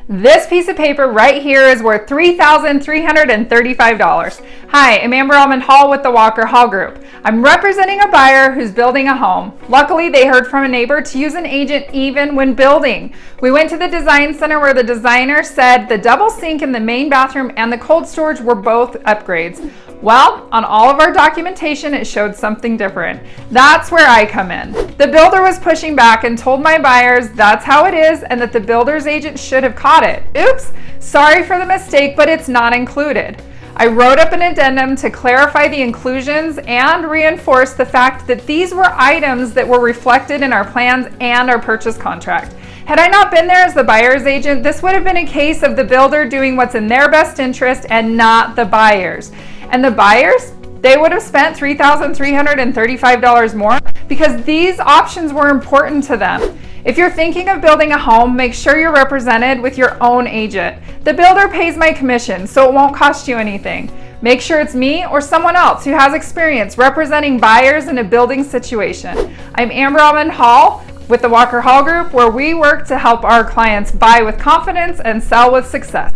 This piece of paper right here is worth $3,335. Hi, I'm Amber Almond Hall with the Walker Hall Group. I'm representing a buyer who's building a home. Luckily, they heard from a neighbor to use an agent even when building. We went to the design center where the designer said the double sink in the main bathroom and the cold storage were both upgrades. Well, on all of our documentation, it showed something different. That's where I come in. The builder was pushing back and told my buyers that's how it is and that the builder's agent should have caught it. Oops, sorry for the mistake, but it's not included. I wrote up an addendum to clarify the inclusions and reinforce the fact that these were items that were reflected in our plans and our purchase contract. Had I not been there as the buyer's agent, this would have been a case of the builder doing what's in their best interest and not the buyer's. And the buyers, they would have spent $3,335 more because these options were important to them. If you're thinking of building a home, make sure you're represented with your own agent. The builder pays my commission, so it won't cost you anything. Make sure it's me or someone else who has experience representing buyers in a building situation. I'm Amber Almond Hall with the Walker Hall Group, where we work to help our clients buy with confidence and sell with success.